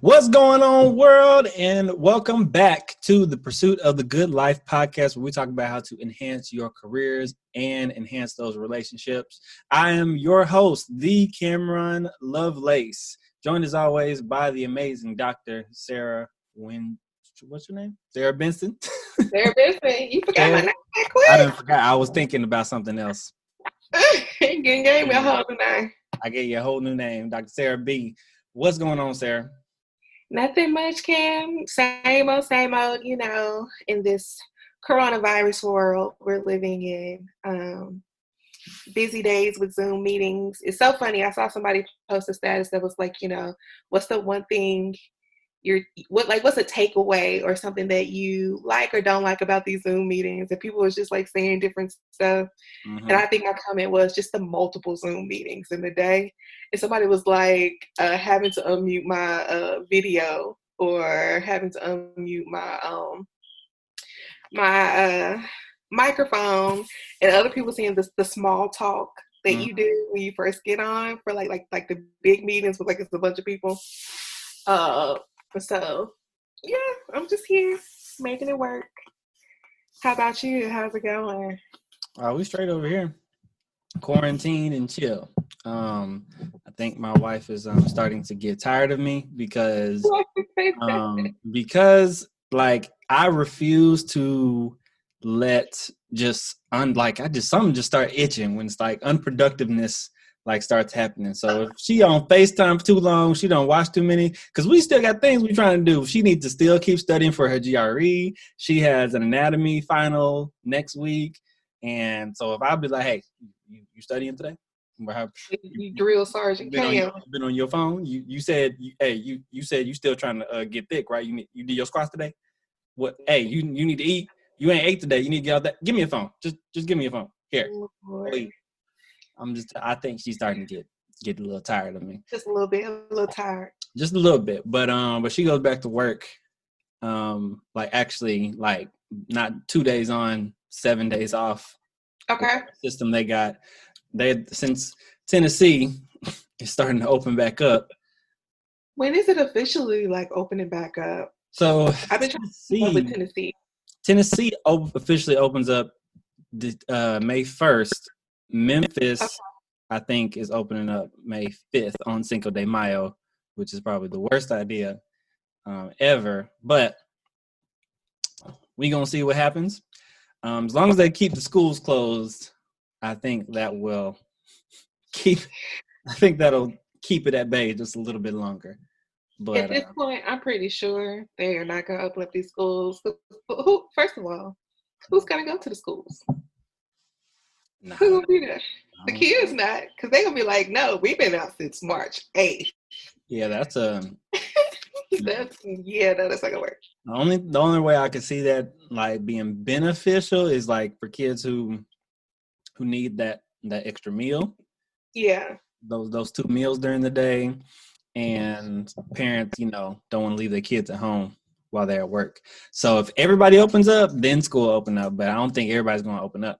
What's going on, world? And welcome back to the Pursuit of the Good Life podcast, where we talk about how to enhance your careers and enhance those relationships. I am your host, the Cameron Lovelace, joined as always by the amazing Dr. Sara what's your name? Sara Benson. Sara Benson. You forgot my name that quick? I didn't forget. I was thinking about something else. You gave me a whole new name. I gave you a whole new name, Dr. Sara B. What's going on, Sara? Nothing much, Cam. Same old, in this coronavirus world we're living in. Busy days with Zoom meetings. It's so funny. I saw somebody post a status that was like, what's the one thing what's a takeaway or something that you like or don't like about these Zoom meetings? And people was just like saying different stuff. Mm-hmm. And I think my comment was just the multiple Zoom meetings in the day. And somebody was like having to unmute my video or having to unmute my microphone, and other people saying the small talk that you do when you first get on for like the big meetings with like it's a bunch of people. So yeah, I'm just here making it work. How about you? How's it going? We straight over here. Quarantine and chill. I think my wife is starting to get tired of me because like I refuse to let something just start itching when it's like unproductiveness like starts happening. So if she on FaceTime for too long, she don't watch too many, because we still got things we trying to do. She needs to still keep studying for her GRE. She has an anatomy final next week. And so if I'll be like, hey, you studying today? You drill sergeant Cam. Been on your phone. You said you said you still trying to get thick, right? You did your squats today. What? Hey, you need to eat. You ain't ate today. You need to get out that. Give me a phone. Just give me a phone. Here. I think she's starting to get a little tired of me. Just a little bit, a little tired. Just a little bit, but she goes back to work. Actually, not 2 days on, 7 days off. Okay. System they got. Since Tennessee is starting to open back up. When is it officially like opening back up? So I've been trying to go with Tennessee. Tennessee officially opens up May 1st. Memphis, I think, is opening up May 5th on Cinco de Mayo, which is probably the worst idea ever. But we gonna see what happens. As long as they keep the schools closed, I think that'll keep it at bay just a little bit longer. But at this point, I'm pretty sure they are not gonna open up these schools. First of all, who's gonna go to the schools? Nah, who's gonna be there? The kids not, because they're gonna be like, no, we've been out since March 8th. Yeah, that's that's not gonna work. The only way I could see that like being beneficial is like for kids who need that extra meal. Yeah. Those 2 meals during the day, and parents, don't want to leave their kids at home while they're at work. So if everybody opens up, then school will open up. But I don't think everybody's going to open up.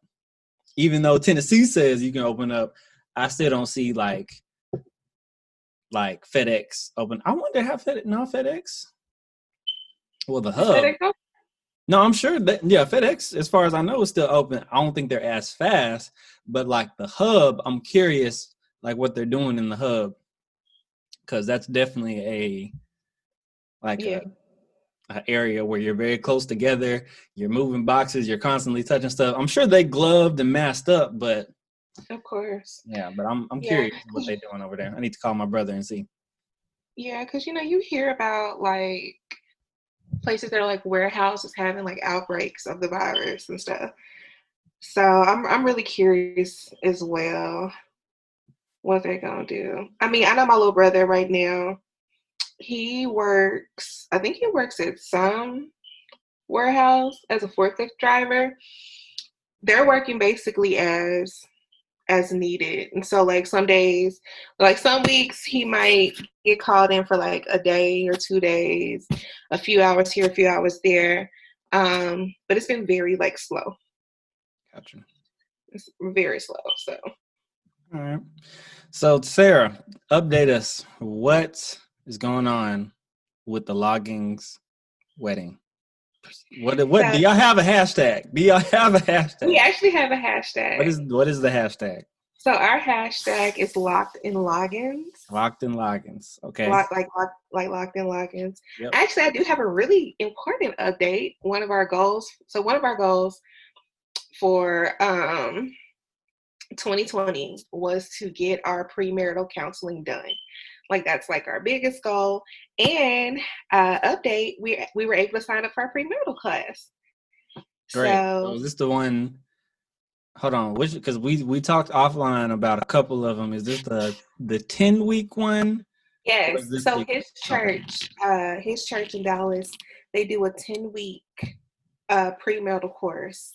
Even though Tennessee says you can open up, I still don't see like FedEx open. I wonder how FedEx. Well, the hub. No, I'm sure that FedEx, as far as I know, is still open. I don't think they're as fast, but like the hub, I'm curious like what they're doing in the hub, because that's definitely an area where you're very close together. You're moving boxes. You're constantly touching stuff. I'm sure they gloved and masked up, but of course. Yeah, but I'm curious what they're doing over there. I need to call my brother and see. Yeah, because you hear about like places that are like warehouses having like outbreaks of the virus and stuff. So I'm really curious as well what they're gonna do. I mean, I know my little brother right now. I think he works at some warehouse as a forklift driver. They're working basically as needed. And so like some days, like some weeks he might get called in for like a day or 2 days, a few hours here, a few hours there. But it's been very like slow. Gotcha. It's very slow. So all right. So Sara, update us. What is going on with the loggings wedding? What So do y'all have a hashtag? Do y'all have a we hashtag? actually have a hashtag. What is the hashtag? So our hashtag is locked in logins. Locked in logins. Okay. Locked in logins. Yep. Actually, I do have a really important update. One of our goals for 2020 was to get our premarital counseling done. Like that's like our biggest goal. And update, we were able to sign up for our premarital class. Great. So So is this the one? Hold on, which because we talked offline about a couple of them. Is this the 10-week one, or yes, is this so the okay? his church in Dallas, they do a 10-week premarital course.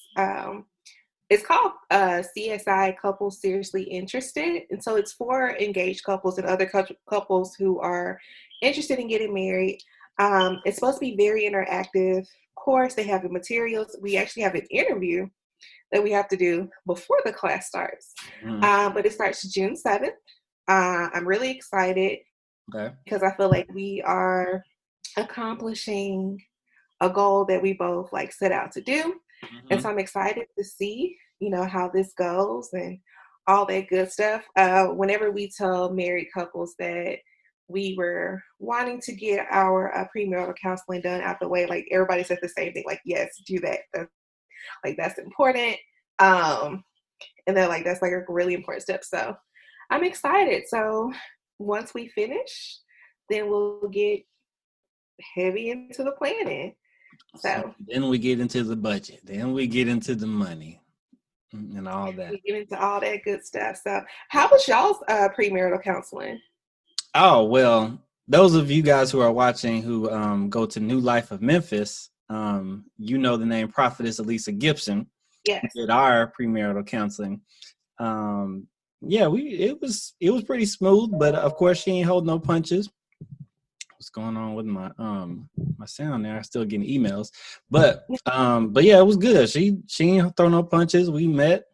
It's called CSI Couples Seriously Interested. And so it's for engaged couples and other couples who are interested in getting married. It's supposed to be very interactive course. They have the materials. We actually have an interview that we have to do before the class starts. Mhm. But it starts June 7th. I'm really excited Okay. because I feel like we are accomplishing a goal that we both like set out to do. And so Mhm. I'm excited to see, how this goes and all that good stuff. Whenever we tell married couples that we were wanting to get our premarital counseling done out the way, like everybody says the same thing, like, yes, do that. That's important. Um, and they're like, that's like a really important step. So I'm excited. So once we finish, then we'll get heavy into the planning. So So then we get into the budget. Then we get into the money and all that. we get into all that good stuff. So how was y'all's premarital counseling? Oh well, those of you guys who are watching who go to New Life of Memphis, you know the name Prophetess Elisa Gibson, who Yes. did our premarital counseling. Um, yeah, it was pretty smooth, but of course she ain't hold no punches. What's going on with my sound there? I'm still getting emails. But yeah, it was good. She ain't throw no punches. We met.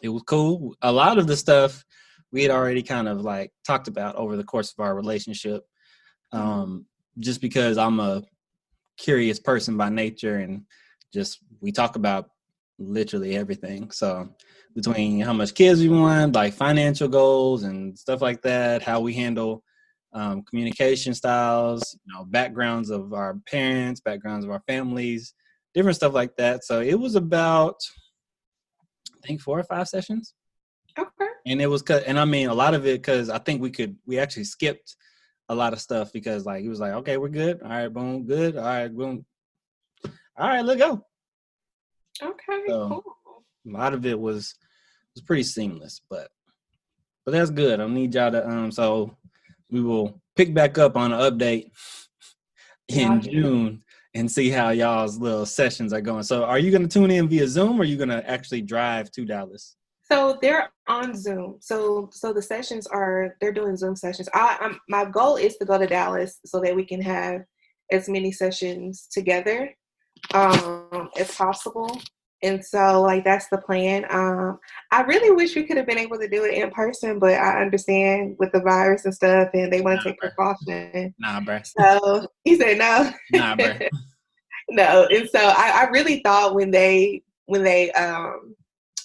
It was cool. A lot of the stuff we had already kind of like talked about over the course of our relationship. Mm-hmm. Just because I'm a curious person by nature and just we talk about literally everything. So between how much kids we want, like financial goals and stuff like that, how we handle communication styles, backgrounds of our parents, backgrounds of our families, different stuff like that. So it was about, I think, 4 or 5 sessions. Okay. And it was, and I mean, a lot of it, because I think we actually skipped a lot of stuff because like, he was like, okay, we're good. All right, boom, good. All right, boom. All right, let's go. Okay. So Cool. a lot of it was pretty seamless, but that's good. I need y'all to so we will pick back up on an update in Y'all, June and see how y'all's little sessions are going. So are you going to tune in via Zoom or are you going to actually drive to Dallas? so they're on Zoom. So the sessions they're doing Zoom sessions. My goal is to go to Dallas so that we can have as many sessions together as possible. And so like that's the plan. I really wish we could have been able to do it in person, but I understand with the virus and stuff and they want Nah, to take bro. precaution. Nah, bro. So he said no. Nah, bro. No. And so I really thought when they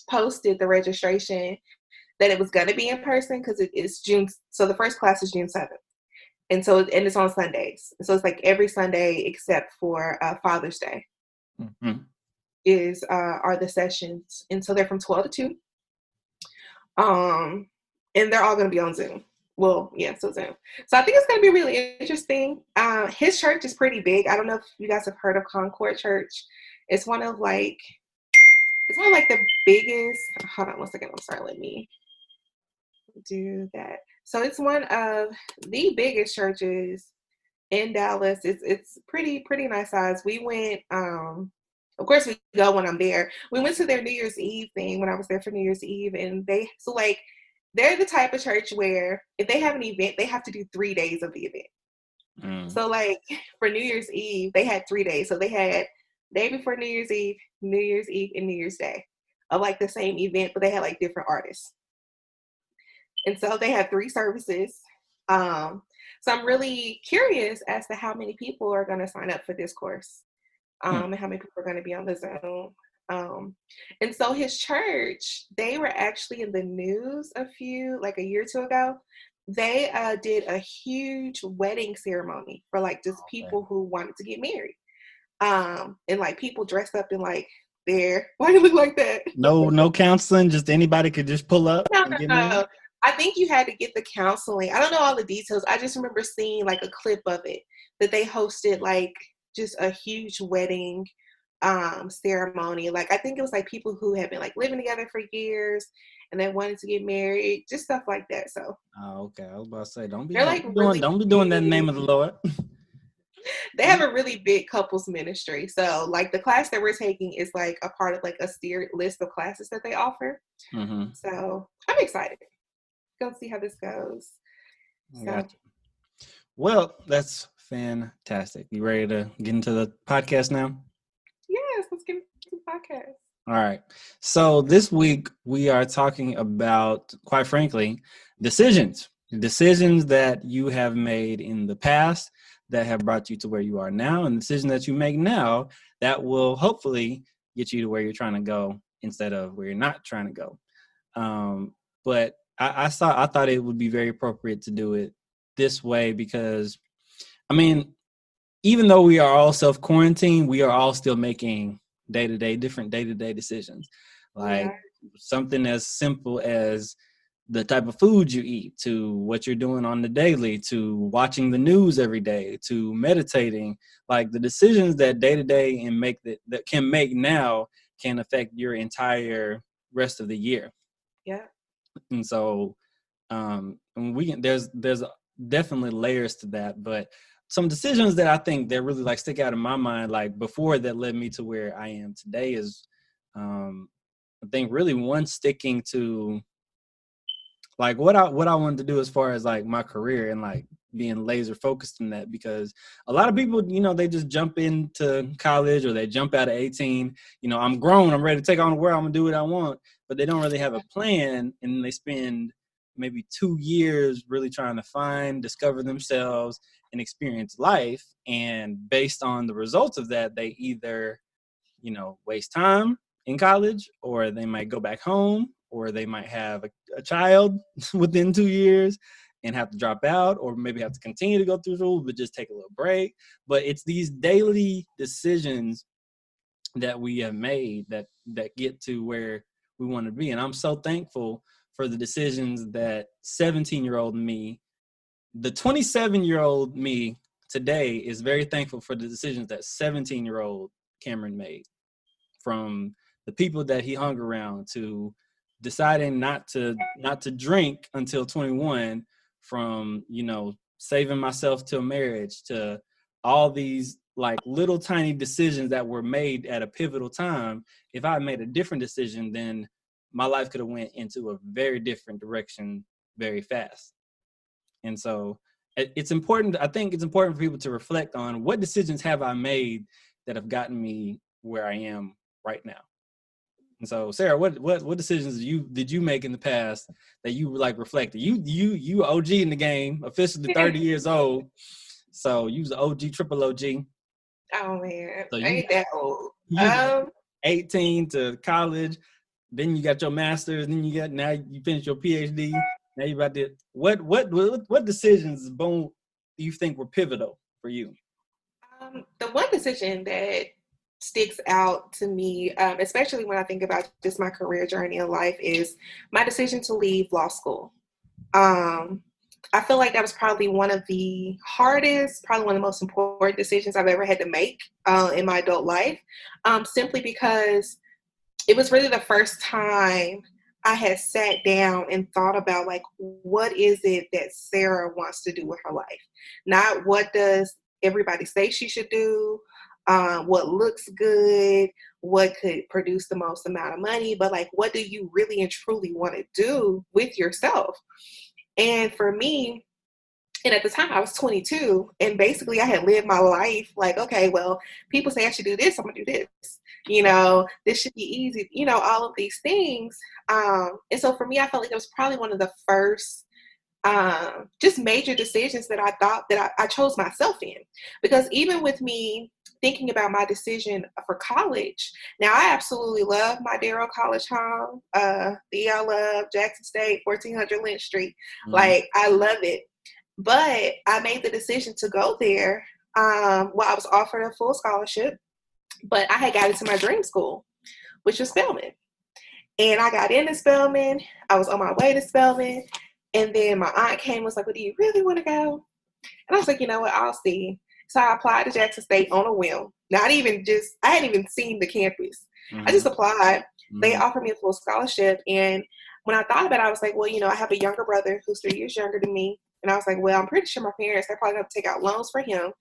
posted the registration that it was going to be in person because it's June. So the first class is June 7th. And so, and it's on Sundays. So it's like every Sunday except for Father's Day Mm-hmm. are the sessions. And so they're from 12 to 2. And they're all going to be on Zoom. Well, yeah, so Zoom. So I think it's going to be really interesting. His church is pretty big. I don't know if you guys have heard of Concord Church. It's one of like the biggest. Hold on one second. I'm sorry. Let me do that. So it's one of the biggest churches in Dallas. It's pretty nice size. We went. Of course, we go when I'm there. We went to their New Year's Eve thing when I was there for New Year's Eve, and they're the type of church where if they have an event, they have to do 3 days of the event. Mm. So like for New Year's Eve, they had 3 days. So they had day before New Year's Eve, and New Year's Day of like the same event, but they had like different artists. And so they had 3 services. So I'm really curious as to how many people are going to sign up for this course, and how many people are going to be on the Zoom. And so his church, they were actually in the news like a year or two ago. They did a huge wedding ceremony for like just people who wanted to get married. And like people dressed up in like why do you look like that? No counseling, just anybody could just pull up and get married? No. I think you had to get the counseling. I don't know all the details. I just remember seeing like a clip of it that they hosted like just a huge wedding ceremony. Like I think it was like people who had been like living together for years and they wanted to get married, just stuff like that. So okay. I was about to say, don't be really doing that in the name of the Lord. They have a really big couples ministry. So like the class that we're taking is like a part of like a steered list of classes that they offer. Mm-hmm. So I'm excited. Go see how this goes. So. Gotcha. Well, that's fantastic. You ready to get into the podcast now? Yes, let's get into the podcast. All right. So this week we are talking about, quite frankly, decisions that you have made in the past that have brought you to where you are now, and decisions that you make now that will hopefully get you to where you're trying to go instead of where you're not trying to go. But I thought it would be very appropriate to do it this way because, I mean, even though we are all self-quarantined, we are all still making different day-to-day decisions. Like something as simple as the type of food you eat, to what you're doing on the daily, to watching the news every day, to meditating. Like the decisions that day-to-day and that can make now can affect your entire rest of the year. Yeah. And so there's definitely layers to that, but some decisions that I think that really like stick out in my mind, like before, that led me to where I am today is, I think really one, sticking to like what I wanted to do as far as like my career and like being laser focused in that, because a lot of people, they just jump into college or they jump out at 18, I'm grown, I'm ready to take on the world, I'm gonna do what I want, but they don't really have a plan, and they spend maybe 2 years really trying to discover themselves and experience life. And based on the results of that, they either, waste time in college, or they might go back home, or they might have a child within 2 years and have to drop out, or maybe have to continue to go through school, but just take a little break. But it's these daily decisions that we have made that get to where we want to be. And I'm so thankful for the decisions that 17-year-old me, the 27-year-old me today is very thankful for the decisions that 17-year-old Kameron made, from the people that he hung around, to deciding not to drink until 21, from, saving myself till marriage, to all these like little tiny decisions that were made at a pivotal time. If I made a different decision, then my life could have went into a very different direction very fast. And so it's important. I think it's important for people to reflect on, what decisions have I made that have gotten me where I am right now. And so, Sarah, what decisions did you make in the past that you like reflected? You OG in the game, officially 30 years old. So you was the OG, triple OG. Oh man, So I ain't that old. 18 to college, then you got your master's, then now you finished your PhD. Now you about to what decisions, Boone, do you think were pivotal for you? The one decision that sticks out to me, especially when I think about just my career journey in life, is my decision to leave law school. I feel like that was probably one of the hardest, probably one of the most important decisions I've ever had to make in my adult life, simply because it was really the first time I had sat down and thought about, like, what is it that Sarah wants to do with her life? Not what does everybody say she should do, what looks good, what could produce the most amount of money, but like, what do you really and truly want to do with yourself? And for me, and at the time I was 22, and basically I had lived my life like, okay, well, people say I should do this, I'm gonna do this. This should be easy, all of these things. And so for me, I felt like it was probably one of the first just major decisions that I thought that I chose myself in. Because even with me thinking about my decision for college, now I absolutely love my Darrell College home, the I love Jackson State, 1400 Lynch Street. Like, I love it. But I made the decision to go there. Well, I was offered a full scholarship, but I had got into my dream school, which was Spelman. And I got into Spelman. I was on my way to Spelman. And then my aunt came and was like, well, do you really want to go? And I was like, you know what? I'll see. So I applied to Jackson State on a whim. Not even just, I hadn't even seen the campus. I just applied. They offered me a full scholarship. And when I thought about it, I was like, well, you know, I have a younger brother who's 3 years younger than me. And I was like, well, I'm pretty sure my parents, they're probably going to take out loans for him.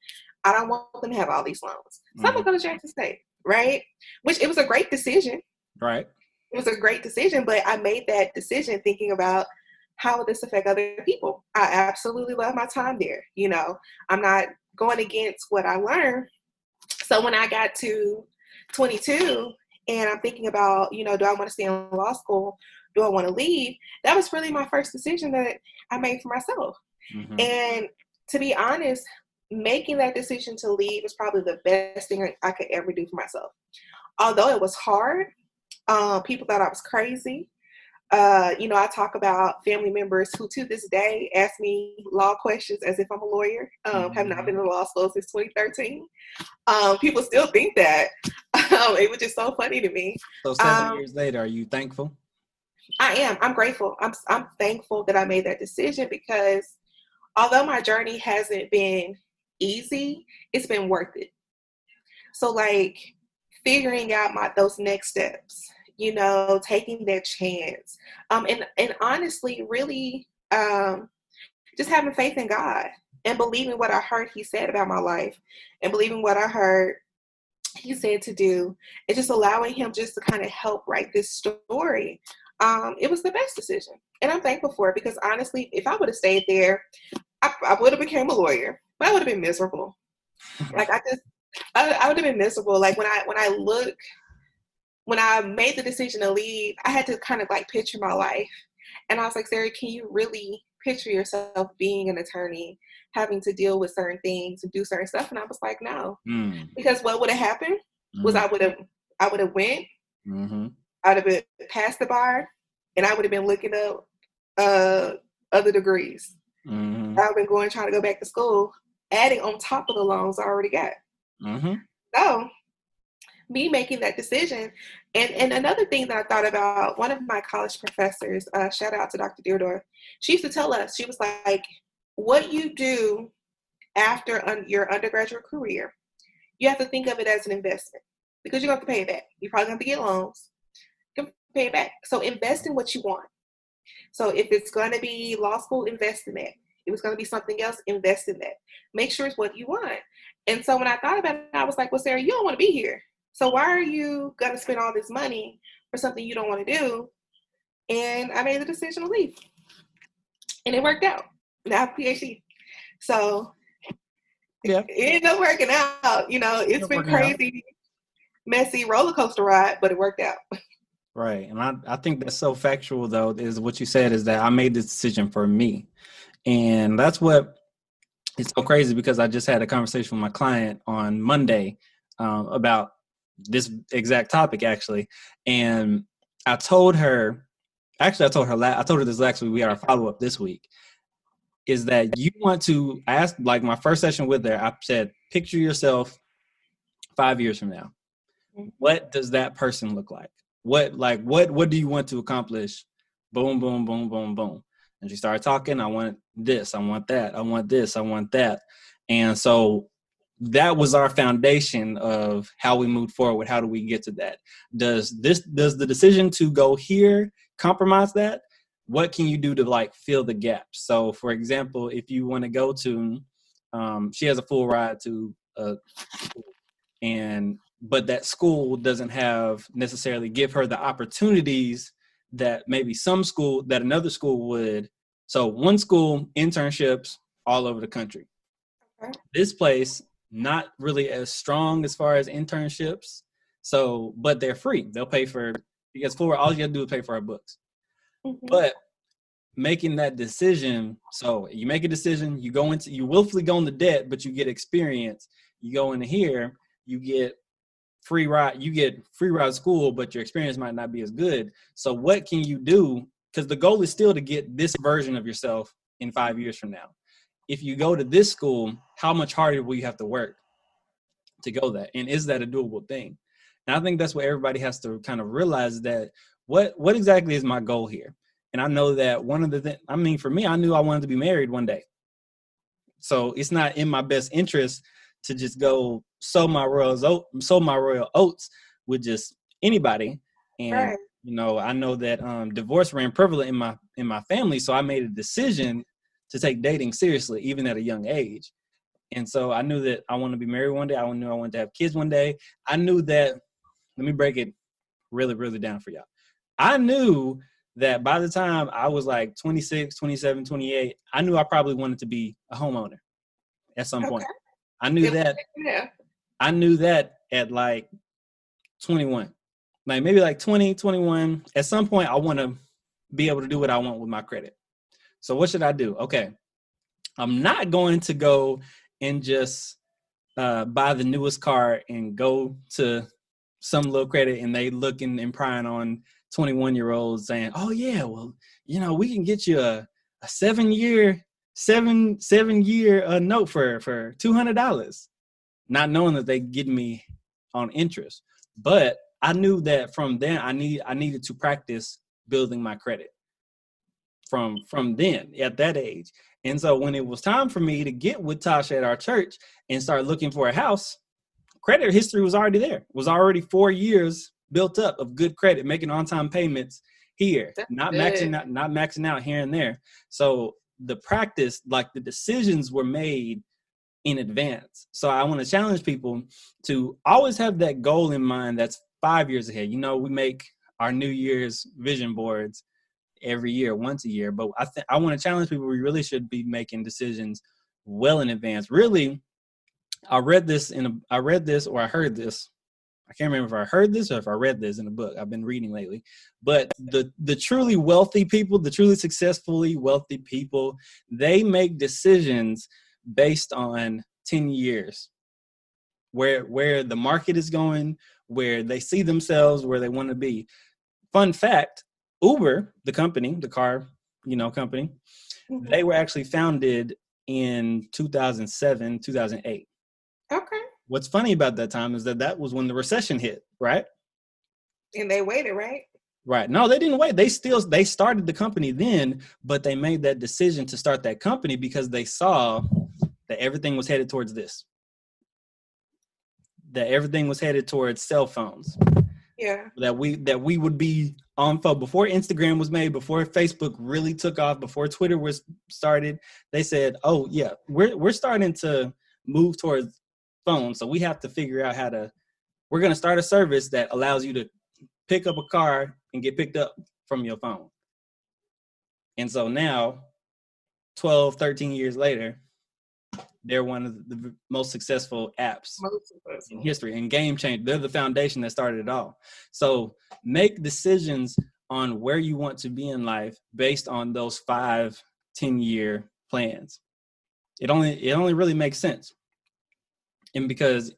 I don't want them to have all these loans. So I'm going to go to Jackson State, right? Which, it was a great decision. Right. It was a great decision, but I made that decision thinking about, how would this affect other people? I absolutely love my time there. You know, I'm not going against what I learned. So when I got to 22 and I'm thinking about, you know, do I want to stay in law school? Do I want to leave? That was really my first decision that I made for myself. And to be honest, making that decision to leave was probably the best thing I could ever do for myself. Although it was hard, people thought I was crazy. You know, I talk about family members who to this day ask me law questions as if I'm a lawyer, have not been in law school since 2013. People still think that. It was just so funny to me. So 7 years later, are you thankful? I am. I'm grateful. I'm thankful that I made that decision, because although my journey hasn't been easy, it's been worth it. So like figuring out those next steps, you know, taking that chance. And honestly, really just having faith in God and believing what I heard he said about my life and believing what I heard he said to do, and just allowing him just to kind of help write this story. It was the best decision. And I'm thankful for it, because honestly, if I would have stayed there, I would have became a lawyer, but I would have been miserable. Like I would have been miserable. Like when I made the decision to leave, I had to kind of like picture my life. And I was like, Sarah, can you really picture yourself being an attorney, having to deal with certain things and do certain stuff? And I was like, no. Because what would have happened was I would have went, I would have been past the bar, and I would have been looking up other degrees. I would have been trying to go back to school, adding on top of the loans I already got. So me making that decision. And another thing that I thought about, one of my college professors, shout out to Dr. Deardorff, she used to tell us, she was like, what you do after your undergraduate career, you have to think of it as an investment, because you're going to have to pay it back. You probably have to get loans. You can pay it back. So invest in what you want. So if it's going to be law school, invest in that. If it's going to be something else, invest in that. Make sure it's what you want. And so when I thought about it, I was like, well, Sarah, you don't want to be here. So why are you going to spend all this money for something you don't want to do? And I made the decision to leave. And it worked out. Now I'm a PhD. So it ended up working out. You know, it's been crazy, messy roller coaster ride, but it worked out. Right. And I think that's so factual, though, is what you said, is that I made this decision for me. And that's what it's so crazy, because I just had a conversation with my client on Monday about this exact topic, actually. And I told her this last week. We had our follow-up this week, is that you want to ask, like my first session with her, I said, picture yourself 5 years from now. What does that person look like? What do you want to accomplish? Boom, boom, boom, boom, boom. And she started talking. I want this. I want that. I want this. I want that. And so that was our foundation of how we moved forward. How do we get to that? Does the decision to go here compromise that? What can you do to like fill the gaps? So for example, if you want to go to, she has a full ride to but that school doesn't have necessarily give her the opportunities that maybe another school would. So one school, internships all over the country. Okay. This place, not really as strong as far as internships. So, but they're free. They'll pay for, because all you have to do is pay for our books. But making that decision. So you make a decision, you willfully go into debt, but you get experience. You go into here, you get free ride to school, but your experience might not be as good. So what can you do? Because the goal is still to get this version of yourself in 5 years from now. If you go to this school, how much harder will you have to work to go that? And is that a doable thing? And I think that's what everybody has to kind of realize, that what exactly is my goal here? And I know that one of the things, for me, I knew I wanted to be married one day. So it's not in my best interest to just go sow my royal oats with just anybody. And I know that divorce ran prevalent in my family, so I made a decision to take dating seriously, even at a young age. And so I knew that I wanted to be married one day. I knew I wanted to have kids one day. I knew that, let me break it really, really down for y'all. I knew that by the time I was like 26, 27, 28, I knew I probably wanted to be a homeowner at some point. I knew that. Yeah. I knew that at like 21, like maybe like 20, 21. At some point, I want to be able to do what I want with my credit. So what should I do? Okay. I'm not going to go and just buy the newest car and go to some little credit and they looking and prying on 21-year-olds saying, oh yeah, well, we can get you a 7-year note for $200, not knowing that they get me on interest. But I knew that from then I needed to practice building my credit from then at that age. And so when it was time for me to get with Tasha at our church and start looking for a house, credit history was already there. It was already 4 years built up of good credit, making on-time payments here, not maxing out here and there. So the practice, like the decisions were made in advance. So I want to challenge people to always have that goal in mind that's 5 years ahead. We make our New Year's vision boards every year, once a year, but I want to challenge people. We really should be making decisions well in advance. Really, I read this or I heard this. I can't remember if I heard this or if I read this in a book. I've been reading lately. But the truly wealthy people, the truly successfully wealthy people, they make decisions based on 10 years, where the market is going, where they see themselves, where they want to be. Fun fact, Uber, the company, the car, company, they were actually founded in 2007, 2008. Okay. What's funny about that time is that was when the recession hit, right? And they waited, right? Right. No, they didn't wait. They started the company then, but they made that decision to start that company because they saw that everything was headed towards this. That everything was headed towards cell phones. Yeah. That we would be on phone before Instagram was made, before Facebook really took off, before Twitter was started. They said, "Oh yeah, we're starting to move towards phones, so we have to figure out we're going to start a service that allows you to pick up a car and get picked up from your phone." And so now, 12, 13 years later, they're one of the most successful apps in history and game changer. They're the foundation that started it all. So make decisions on where you want to be in life based on those 5, 10-year plans. It only really makes sense. And because,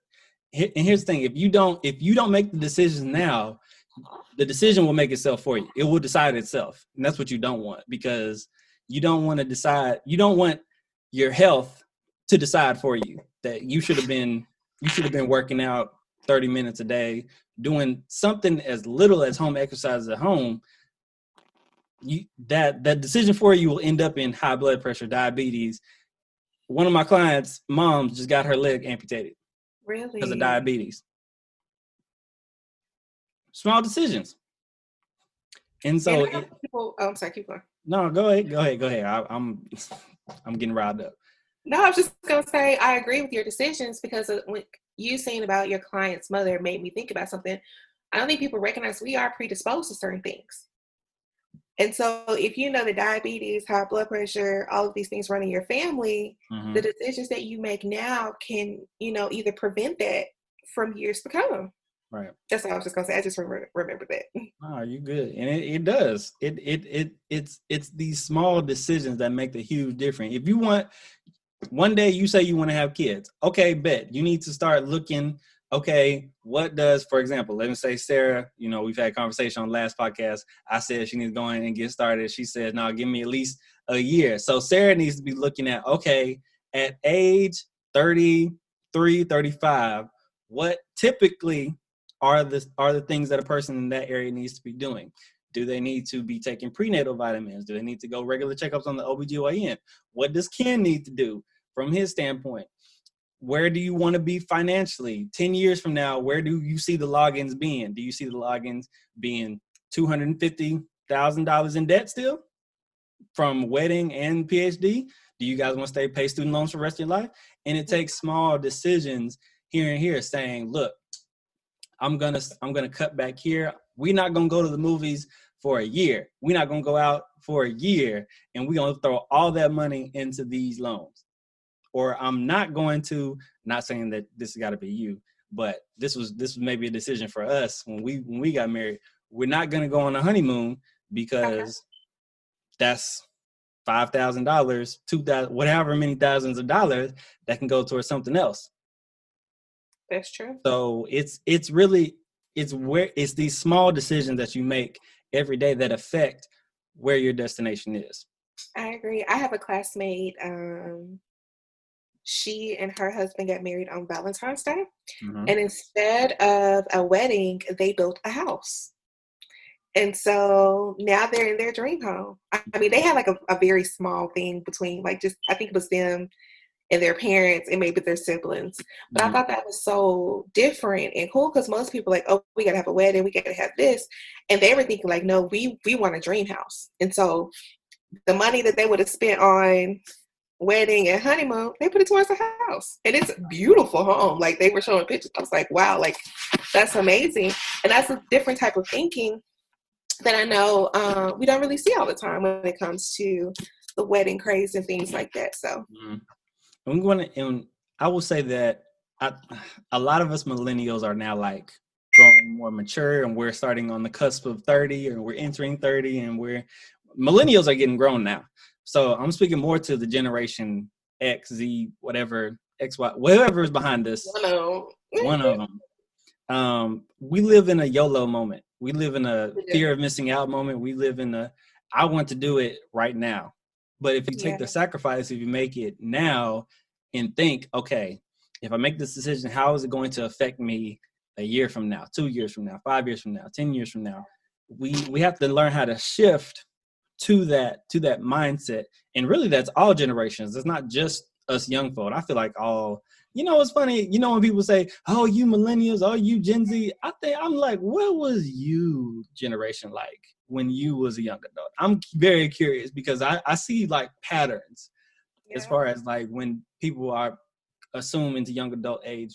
and here's the thing, if you don't make the decisions now, the decision will make itself for you. It will decide itself. And that's what you don't want, because you don't want to decide, you don't want your health to decide for you that you should have been working out 30 minutes a day, doing something as little as home exercises at home. That decision for you will end up in high blood pressure, diabetes. One of my clients' moms just got her leg amputated. Really? Because of diabetes. Small decisions. And so I'm sorry, keep going. No, go ahead. I'm getting riled up. No, I was just going to say, I agree with your decisions, because when you saying about your client's mother made me think about something. I don't think people recognize we are predisposed to certain things. And so if you know that diabetes, high blood pressure, all of these things run in your family, the decisions that you make now can, either prevent that from years to come. Right. That's all I was just gonna say. I just remember that. Oh, you good. And it does. It's these small decisions that make the huge difference. If you want, one day you say you want to have kids. Okay, bet. You need to start looking, okay, what does, for example, let me say Sarah, we've had a conversation on the last podcast. I said she needs to go in and get started. She said, no, give me at least a year. So Sarah needs to be looking at, okay, at age 33, 35, what typically are the things that a person in that area needs to be doing? Do they need to be taking prenatal vitamins? Do they need to go regular checkups on the OBGYN? What does Ken need to do from his standpoint? Where do you want to be financially? 10 years from now, where do you see the logins being? Do you see the logins being $250,000 in debt still from wedding and PhD? Do you guys want to pay student loans for the rest of your life? And it takes small decisions here and here saying, look, I'm gonna cut back here. We're not gonna go to the movies for a year. We're not gonna go out for a year, and we're gonna throw all that money into these loans. Or I'm not going to. Not saying that this has got to be you, but this was maybe a decision for us when we got married. We're not gonna go on a honeymoon because that's $5,000, $2,000, whatever many thousands of dollars that can go towards something else. That's true. So it's these small decisions that you make every day that affect where your destination is. I agree. I have a classmate. She and her husband got married on Valentine's Day, and instead of a wedding, they built a house. And so now they're in their dream home. I mean, they had like a very small thing between, like, just, I think it was them and their parents and maybe their siblings. But I thought that was so different and cool, because most people are like, oh, we got to have a wedding, we got to have this. And they were thinking like, no, we want a dream house. And so the money that they would have spent on wedding and honeymoon, they put it towards the house. And it's a beautiful home. Like, they were showing pictures. I was like, wow, like, that's amazing. And that's a different type of thinking that I know we don't really see all the time when it comes to the wedding craze and things like that. So and I will say that a lot of us millennials are now like growing more mature, and we're starting on the cusp of 30, or we're entering 30, and millennials are getting grown now. So I'm speaking more to the generation X, Z, whatever, X, Y, whatever is behind this. One of them. We live in a YOLO moment. We live in a fear of missing out moment. We live in I want to do it right now. But if you take the sacrifice, if you make it now and think, okay, if I make this decision, how is it going to affect me a year from now, 2 years from now, 5 years from now, 10 years from now? We have to learn how to shift to that mindset. And really, that's all generations. It's not just us young folk. I feel like it's funny, when people say, oh, you millennials, oh, you Gen Z, I'm like, what was you generation like when you was a young adult? I'm very curious, because I see like patterns as far as like when people are assumed into young adult age.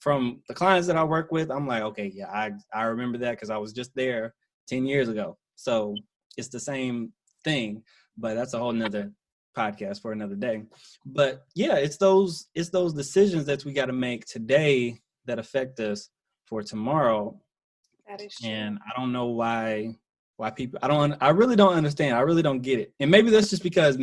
From the clients that I work with, I'm like, okay, yeah, I remember that because I was just there 10 years ago. So it's the same thing, but that's a whole nother podcast for another day. But yeah, it's those decisions that we got to make today that affect us for tomorrow. that is true. And I don't know why people, I really don't understand. I really don't get it. And maybe that's just because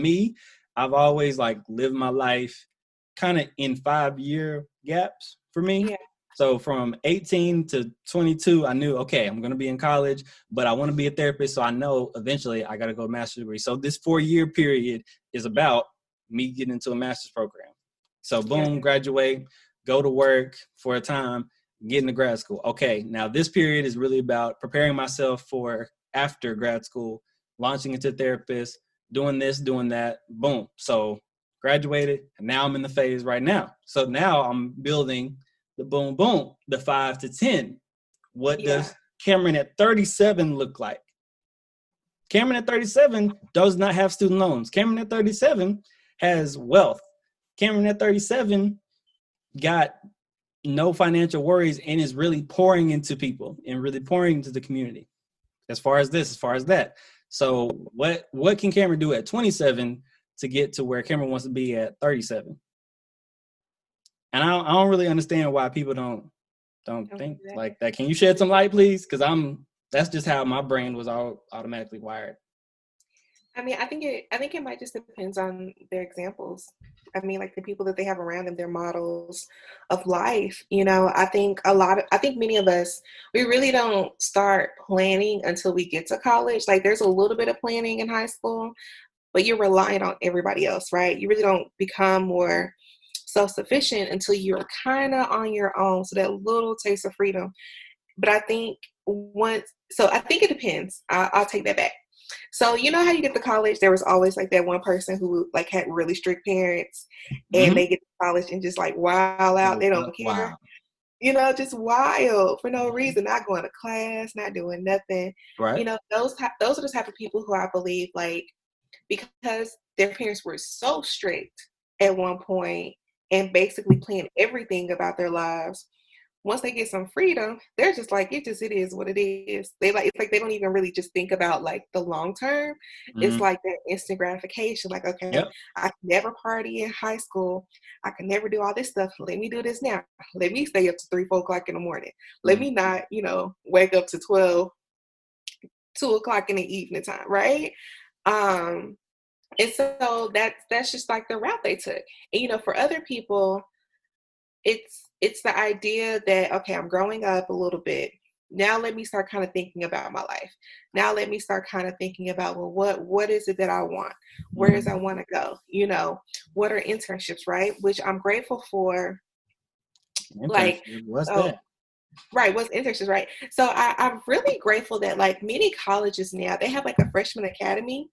I've always like lived my life kind of in 5-year gaps for me. Yeah. So from 18 to 22, I knew, okay, I'm going to be in college, but I want to be a therapist. So I know eventually I got to go to master's degree. So this 4-year period is about me getting into a master's program. So boom, graduate, go to work for a time, get into grad school. Okay, now this period is really about preparing myself for after grad school, launching into therapist, doing this, doing that, boom. So graduated, and now I'm in the phase right now. So now I'm building the boom, boom, the 5 to 10. What does Kameron at 37 look like? Kameron at 37 does not have student loans. Kameron at 37 has wealth. Kameron at 37 got no financial worries and is really pouring into people and really pouring into the community. As far as this, as far as that. So what can Kameron do at 27 to get to where Kameron wants to be at 37? And I don't really understand why people don't don't Don't think do that. like that. Can you shed some light, please? Because that's just how my brain was all automatically wired. I mean, I think it might just depends on their examples. I mean, like the people that they have around them, their models of life. You know, I think many of us, we really don't start planning until we get to college. Like there's a little bit of planning in high school, but you're relying on everybody else, right? You really don't become more self-sufficient until you're kind of on your own. So that little taste of freedom. But I think I think it depends. I'll take that back. So you know how you get to college, there was always like that one person who like had really strict parents, and Mm-hmm. they get to college and just like wild out. They don't care, Wow. you know, just wild for no reason, not going to class, not doing nothing. Right. You know, those are the type of people who I believe like because their parents were so strict at one point and basically planned everything about their lives. Once they get some freedom, they're just like it is what it is. They like it's like they don't even really just think about like the long term. It's Mm-hmm. like that instant gratification. Like, okay, Yep. I can never party in high school. I can never do all this stuff. Let me do this now. Let me stay up to 3, 4 o'clock in the morning. Let Mm-hmm. me not, you know, wake up to 12, 2 o'clock in the evening time, right? Um, and so that's just like the route they took. And you know, for other people, it's the idea that okay, I'm growing up a little bit. Now let me start kind of thinking about my life. Now let me start kind of thinking about well, what is it that I want? Where does I Mm-hmm. want to go? You know, what are internships, right? Which I'm grateful for. Like, Internship. What's oh, that? right, what's internships, right? So I'm really grateful that like many colleges now they have like a freshman academy,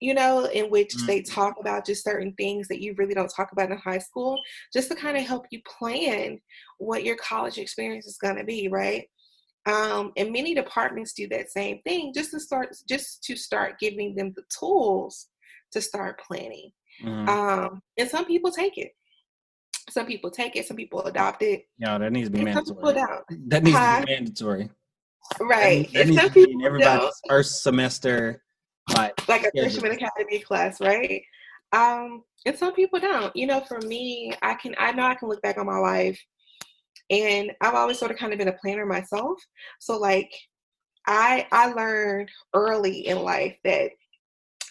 you know, in which they Mm-hmm. talk about just certain things that you really don't talk about in high school, just to kind of help you plan what your college experience is going to be, right? And many departments do that same thing, just to start giving them the tools to start planning. Mm-hmm. And some people take it. Some people take it. Some people adopt it, Yeah, that needs to be and some people mandatory. don't. That needs to be Huh? mandatory. Right. That And needs some to be in people don't. everybody's first semester like Like a freshman schedule. academy class, right? And some people don't. You know, for me, I know I can look back on my life, and I've always sort of kind of been a planner myself. So like I learned early in life that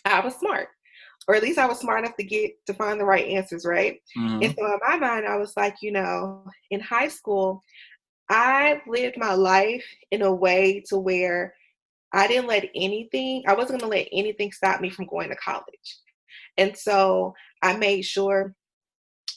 I was smart. Or at least I was smart enough to find the right answers, right? And Mm-hmm. so in my mind, I was like, you know, in high school, I lived my life in a way to where I wasn't going to let anything stop me from going to college. And so I made sure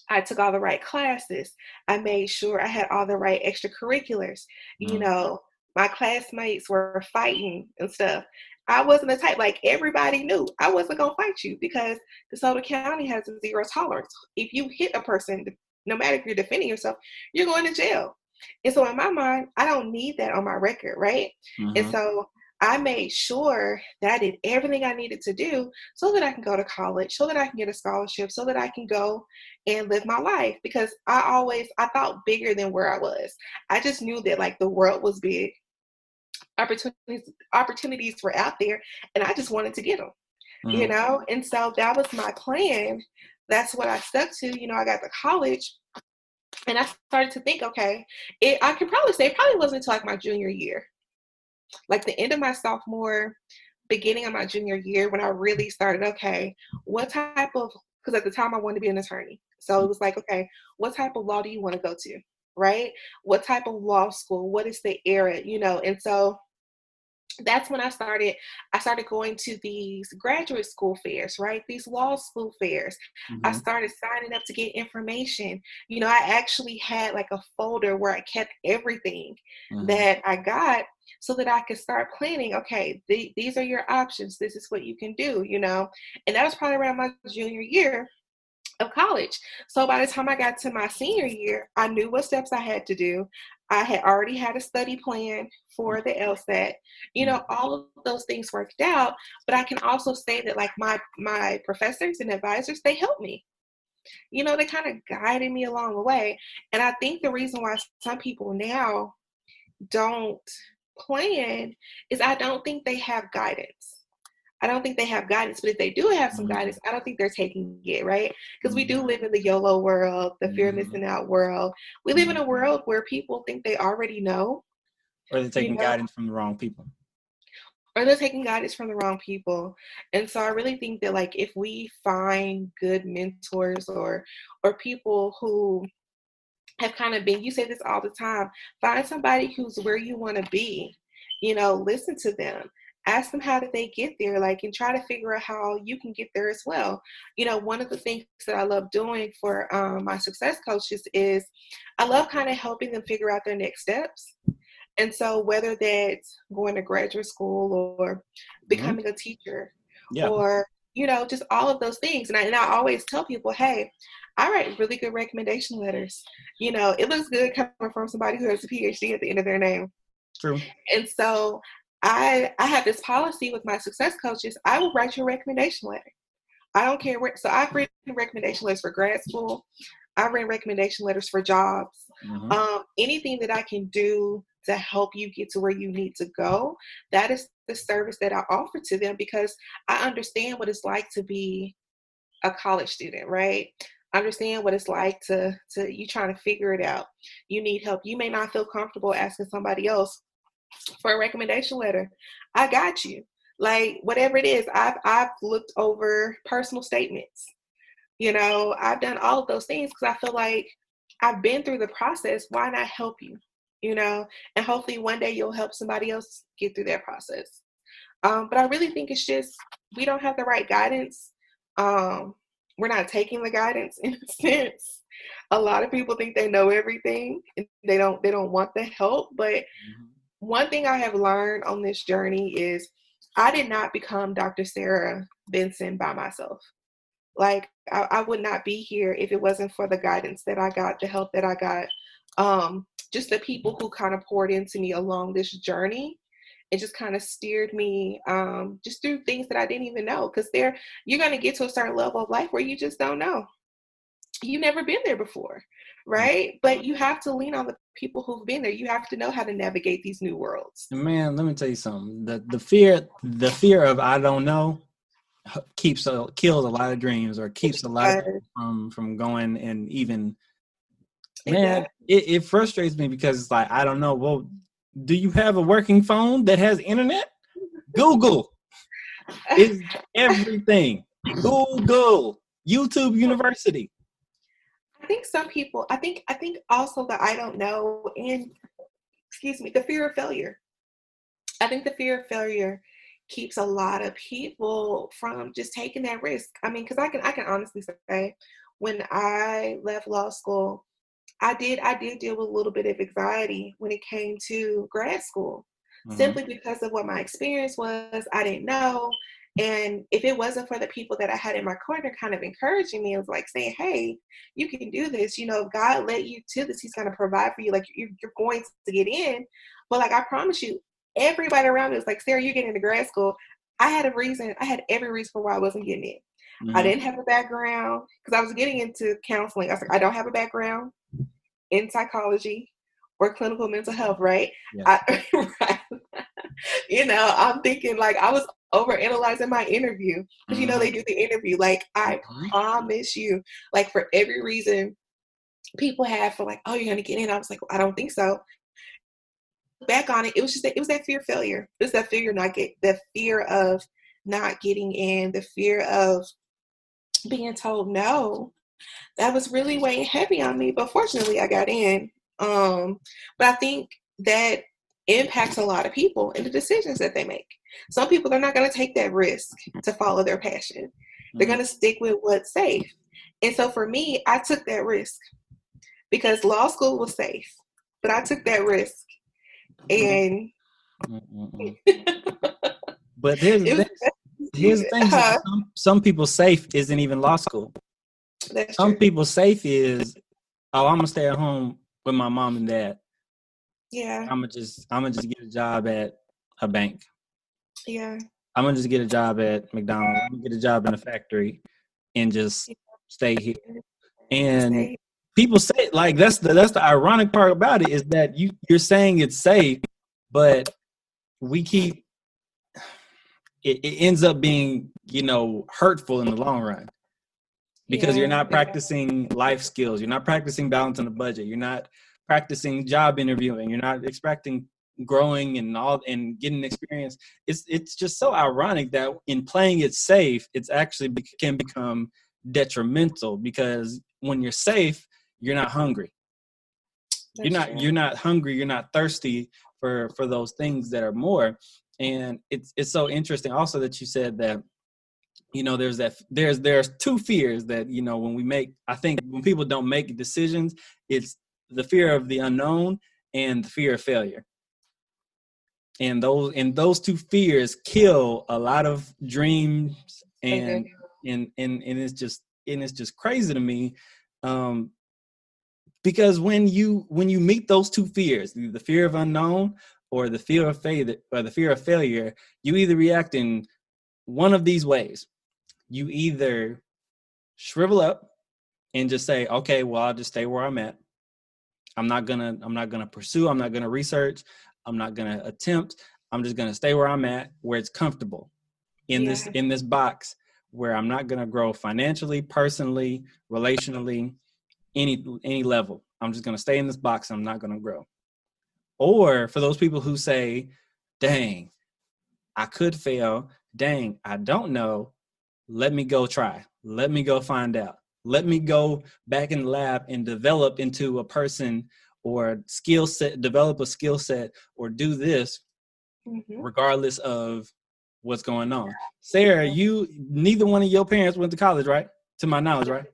I took all the right classes. I made sure I had all the right extracurriculars. You Mm-hmm. know, my classmates were fighting and stuff. I wasn't the type, like everybody knew I wasn't going to fight you because DeSoto County has a zero tolerance. If you hit a person, no matter if you're defending yourself, you're going to jail. And so in my mind, I don't need that on my record, right? And Mm-hmm. so I made sure that I did everything I needed to do so that I can go to college, so that I can get a scholarship, so that I can go and live my life because I thought bigger than where I was. I just knew that like the world was big, opportunities were out there, and I just wanted to get them, you Mm-hmm. know. And so that was my plan. That's what I stuck to. You know, I got to college, and I started to think, okay, I can probably say it probably wasn't until like my junior year, like the end of my sophomore, beginning of my junior year, when I really started, okay, what type of, because at the time I wanted to be an attorney. So it was like, okay, what type of law do you want to go to? Right? What type of law school? What is the area? You know, and so that's when I started going to these graduate school fairs, right? These law school fairs. I Mm-hmm. started signing up to get information. You know, I actually had like a folder where I kept everything Mm-hmm. that I got so that I could start planning, okay, these are your options. This is what you can do, you know. And that was probably around my junior year of college. So by the time I got to my senior year, I knew what steps I had to do. I had already had a study plan for the LSAT. You know, all of those things worked out. But I can also say that like my professors and advisors, they helped me. You know, they kind of guided me along the way. And I think the reason why some people now don't plan is I don't think they have guidance. I don't think they have guidance, but if they do have some guidance, I don't think they're taking it, right? Because we do live in the YOLO world, the fear of missing out world. We live in a world where people think they already know. Or they're taking guidance from the wrong people. Or they're taking guidance from the wrong people. And so I really think that, like, if we find good mentors or people who have kind of been, you say this all the time, find somebody who's where you want to be, listen to them, ask them how did they get there, like, and try to figure out how you can get there as well. One of the things that I love doing for my success coaches is I love kind of helping them figure out their next steps. And so whether that's going to graduate school or becoming a teacher or, just all of those things. And I always tell people, hey, I write really good recommendation letters. It looks good coming from somebody who has a PhD at the end of their name. True. And so I have this policy with my success coaches. I will write your recommendation letter. I don't care where. So I've written recommendation letters for grad school. I've written recommendation letters for jobs. Anything that I can do to help you get to where you need to go, that is the service that I offer to them, because I understand what it's like to be a college student, right? I understand what it's like to you trying to figure it out. You need help. You may not feel comfortable asking somebody else for a recommendation letter. I got you. Like, whatever it is, I've looked over personal statements. I've done all of those things because I feel like I've been through the process. Why not help you? And hopefully one day you'll help somebody else get through that process. But I really think it's just, we don't have the right guidance. We're not taking the guidance in a sense. A lot of people think they know everything and they don't want the help. But one thing I have learned on this journey is I did not become Dr. Sara Benson by myself. Like, I would not be here if it wasn't for the guidance that I got, the help that I got, just the people who kind of poured into me along this journey and just kind of steered me just through things that I didn't even know. Because you're going to get to a certain level of life where you just don't know. You've never been there before, right? But you have to lean on the people who've been there. You have to know how to navigate these new worlds. Man, let me tell you something. The fear of I don't know kills a lot of dreams, or keeps a lot of people from going. And even, man, it frustrates me because it's like, I don't know. Well, do you have a working phone that has internet? Google is everything. Google, YouTube University. I think some people, I think also that I don't know, and the fear of failure. I think the fear of failure keeps a lot of people from just taking that risk. I mean, because I can honestly say, when I left law school, I did deal with a little bit of anxiety when it came to grad school, simply because of what my experience was. I didn't know. And if it wasn't for the people that I had in my corner kind of encouraging me, it was like saying, hey, you can do this. If God led you to this, he's going to provide for you. Like, you're going to get in. But like, I promise you, everybody around me was like, Sarah, you're getting into grad school. I had every reason for why I wasn't getting in. I didn't have a background, because I was getting into counseling. I was like, I don't have a background in psychology or clinical mental health, right? Yeah. Right. I'm thinking, like, I was overanalyzing my interview, because they do the interview. Like, I promise you, like, for every reason people have for like, oh, you're gonna get in, I was like, well, I don't think so. Back on it, it was that fear of failure. It was that fear of not getting in, the fear of being told no. That was really weighing heavy on me, but fortunately I got in. But I think that impacts a lot of people in the decisions that they make. Some people, they're not going to take that risk to follow their passion. They're going to stick with what's safe. And so for me, I took that risk because law school was safe, but I took that risk. And but here's the thing. Some people's safe isn't even law school. Some people's safe is, I'm gonna stay at home with my mom and dad. Yeah. I'm gonna just get a job at a bank. Yeah. I'm gonna just get a job at McDonald's. I'm gonna get a job in a factory and just stay here. And people say, like, that's the ironic part about it, is that you're saying it's safe, but we keep it ends up being, hurtful in the long run, because you're not practicing life skills. You're not practicing balancing the budget. You're not practicing job interviewing. You're not expecting growing and getting experience. It's just so ironic that in playing it safe, it's actually can become detrimental, because when you're safe, you're not hungry. You're not hungry. You're not thirsty for those things that are more. And it's so interesting also that you said that, there's two fears that, I think when people don't make decisions, it's the fear of the unknown and the fear of failure. And those two fears kill a lot of dreams, and it's just crazy to me, because when you meet those two fears, the fear of unknown or the fear of failure, you either react in one of these ways. You either shrivel up and just say, okay, well, I'll just stay where I'm at. I'm not gonna pursue. I'm not gonna research. I'm not gonna attempt. I'm just gonna stay where I'm at, where it's comfortable, in this box, where I'm not gonna grow financially, personally, relationally, any level. I'm just gonna stay in this box. I'm not gonna grow. Or for those people who say, dang, I could fail. Dang, I don't know. Let me go try. Let me go find out. Let me go back in the lab and develop into a person, or develop a skill set, or do this regardless of what's going on. Sara, neither one of your parents went to college, right? To my knowledge, right?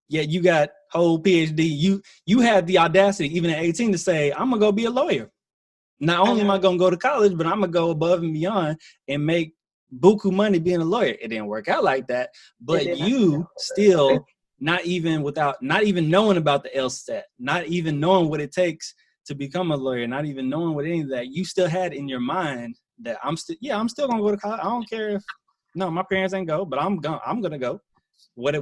Yet you got whole PhD. You had the audacity, even at 18, to say, I'm gonna go be a lawyer. Not only am I gonna go to college, but I'm gonna go above and beyond and make buku money being a lawyer. It didn't work out like that, but you still, not even knowing about the LSAT, not even knowing what it takes to become a lawyer, not even knowing what any of that, you still had in your mind that I'm still gonna go to college. I don't care if my parents ain't go, but I'm gonna go. With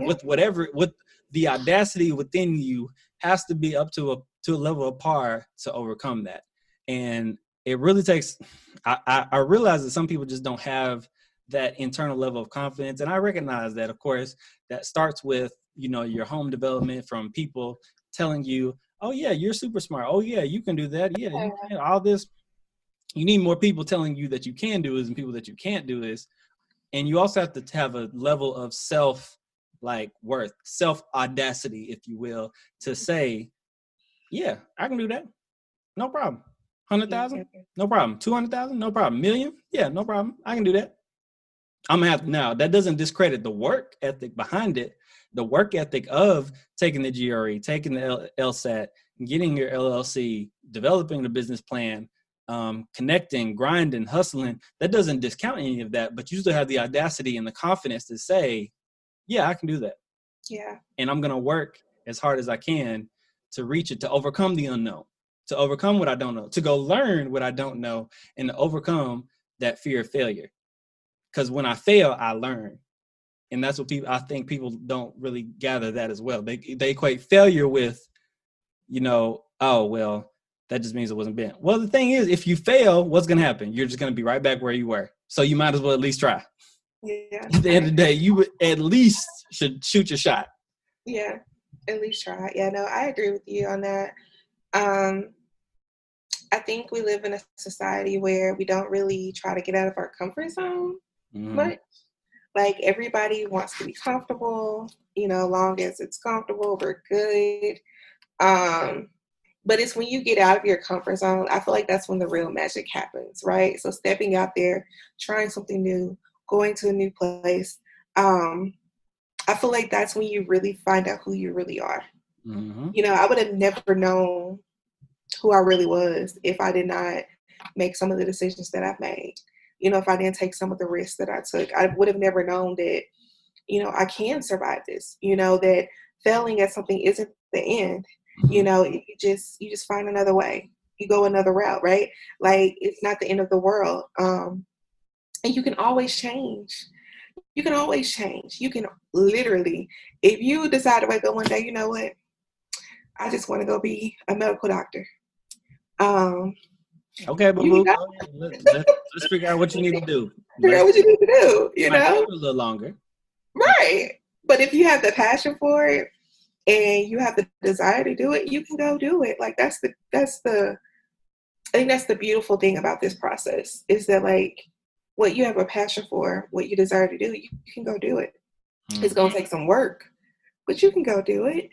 the audacity within you has to be up to a level of par to overcome that. And it really takes, I realize that some people just don't have that internal level of confidence. And I recognize that, of course, that starts with, your home development, from people telling you, oh yeah, you're super smart. Oh yeah, you can do that. Yeah, you can. All this. You need more people telling you that you can do this than people that you can't do this. And you also have to have a level of worth, self audacity, if you will, to say, yeah, I can do that. No problem. 100,000? No problem. 200,000? No problem. Million? Yeah, no problem. I can do that. I'm gonna have now. That doesn't discredit the work ethic behind it. The work ethic of taking the GRE, taking the LSAT, getting your LLC, developing the business plan, connecting, grinding, hustling. That doesn't discount any of that, but you still have the audacity and the confidence to say, yeah, I can do that. Yeah. And I'm gonna work as hard as I can to reach it, to overcome the unknown, to overcome what I don't know, to go learn what I don't know, and to overcome that fear of failure. Because when I fail, I learn. And that's what I think people don't really gather that as well. They equate failure with, oh, well, that just means it wasn't bent. Well, the thing is, if you fail, what's going to happen? You're just going to be right back where you were. So you might as well at least try. Yeah. At the end of the day, you at least should shoot your shot. Yeah, at least try. Yeah, no, I agree with you on that. I think we live in a society where we don't really try to get out of our comfort zone much. Like, everybody wants to be comfortable, long as it's comfortable, we're good. But it's when you get out of your comfort zone, I feel like that's when the real magic happens, right? So stepping out there, trying something new, going to a new place. I feel like that's when you really find out who you really are. I would have never known who I really was if I did not make some of the decisions that I've made. If I didn't take some of the risks that I took, I would have never known that, I can survive this, that failing at something isn't the end. You just find another way. You go another route, right? Like, it's not the end of the world. And you can always change. You can always change. You can literally, if you decide to wake up one day, you know what? I just want to go be a medical doctor. Okay, boo You boo. know, Let's figure out what you need to do. figure out Let's what you need to do, you might take know? a little longer. Right. But if you have the passion for it and you have the desire to do it, you can go do it. Like that's the I think that's the beautiful thing about this process is that like what you have a passion for, what you desire to do, you can go do it. It's gonna take some work, but you can go do it.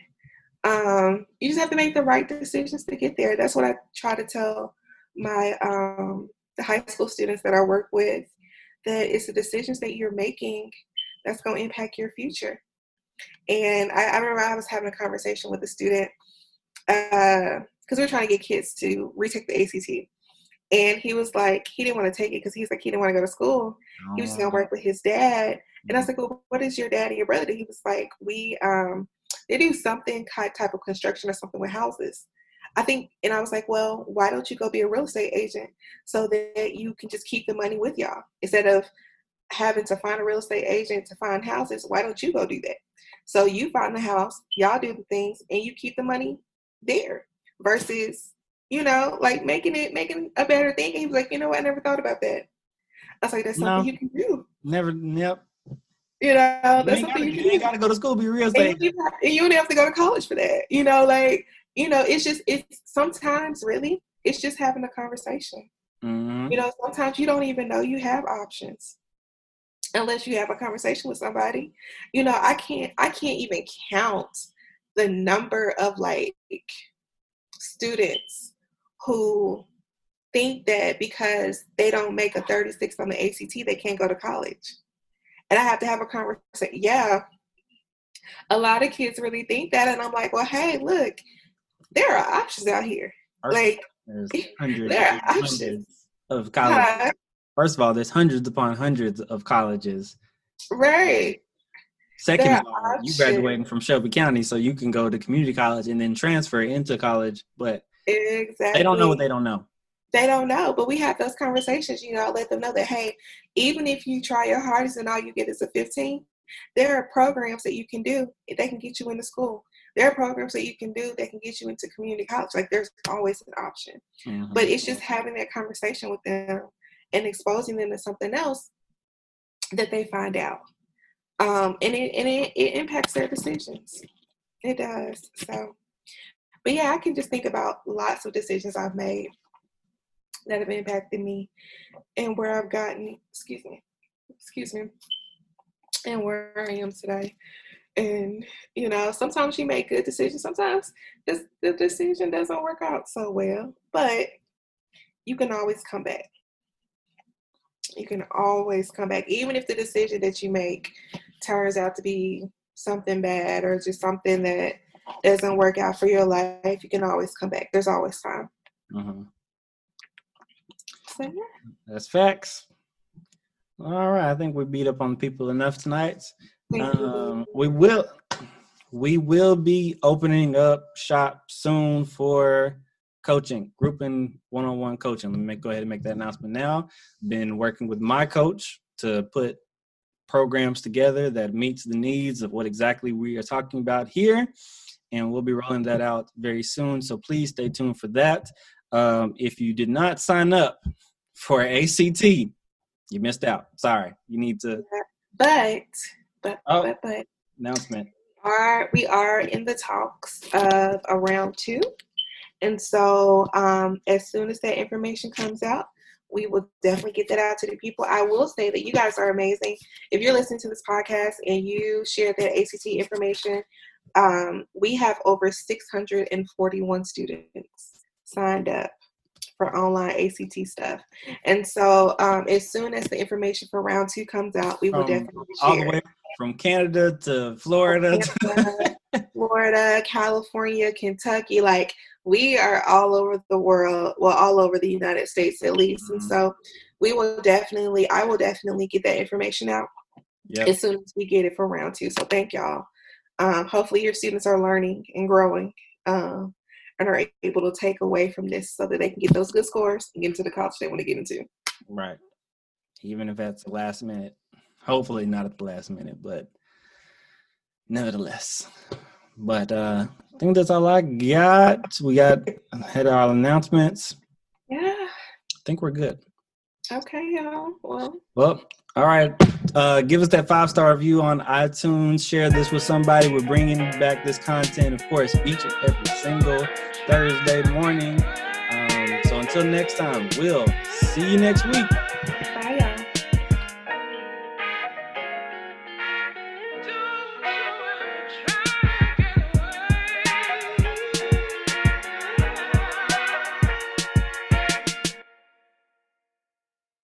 You just have to make the right decisions to get there. That's what I try to tell my the high school students that I work with, that it's the decisions that you're making that's going to impact your future. And I remember I was having a conversation with a student because we were trying to get kids to retake the ACT. And he was like, he didn't want to take it because he's like, he didn't want to go to school. He was just going to work with his dad. And I was like, well, what is your dad and your brother do? He was like, they do something type of construction or something with houses. I think, and I was like, well, why don't you go be a real estate agent so that you can just keep the money with y'all instead of having to find a real estate agent to find houses? Why don't you go do that? So you find the house, y'all do the things, and you keep the money there versus, like making a better thing. And he was like, you know what? I never thought about that. I was like, that's something you can do. Never. Yep. That's something you can do. You ain't got to go to school, be real estate. And you don't have to go to college for that. It's sometimes really, it's just having a conversation. Mm-hmm. Sometimes you don't even know you have options unless you have a conversation with somebody. I can't even count the number of like students who think that because they don't make a 36 on the ACT, they can't go to college. And I have to have a conversation. Yeah, a lot of kids really think that. And I'm like, well, hey, look, there are options out here. Like, there's there are options of colleges. First of all, there's hundreds upon hundreds of colleges. Right. Second of all, you graduating from Shelby County, so you can go to community college and then transfer into college. But exactly, they don't know what they don't know. They don't know, but we have those conversations, let them know that, hey, even if you try your hardest and all you get is a 15, there are programs that you can do. They can get you into school. There are programs that you can do that can get you into community college. Like there's always an option. Mm-hmm. But it's just having that conversation with them and exposing them to something else that they find out. And it impacts their decisions. It does. So, but yeah, I can just think about lots of decisions I've made that have impacted me and where I've gotten, excuse me, and where I am today. And, sometimes you make good decisions. Sometimes the decision doesn't work out so well, but you can always come back. You can always come back. Even if the decision that you make turns out to be something bad or just something that doesn't work out for your life, you can always come back. There's always time. Mm-hmm. So, yeah. That's facts. All right, I think we beat up on people enough tonight. We will be opening up shop soon for coaching, group and one-on-one coaching. Let me go ahead and make that announcement now. Been working with my coach to put programs together that meets the needs of what exactly we are talking about here, and we'll be rolling that out very soon. So please stay tuned for that. If you did not sign up for ACT, you missed out. Sorry. You need to. But announcement. We are in the talks of a round 2. And so as soon as that information comes out, we will definitely get that out to the people. I will say that you guys are amazing. If you're listening to this podcast and you share that ACT information, we have over 641 students signed up for online ACT stuff. And so as soon as the information for round 2 comes out, we will definitely share. All the way from Canada to Florida. Florida, California, Kentucky, like we are all over the world, well, all over the United States at least. Mm-hmm. And so I will definitely get that information out as soon as we get it for round 2. So thank y'all. Hopefully your students are learning and growing and are able to take away from this so that they can get those good scores and get into the college they want to get into. Right. Even if that's the last minute. Hopefully not at the last minute, but nevertheless. But I think that's all I got. We had our announcements. Yeah. think we're good. Okay, y'all. Well, all right. Give us that 5-star review on iTunes. Share this with somebody. We're bringing back this content, of course, each and every single Thursday morning. So until next time, we'll see you next week.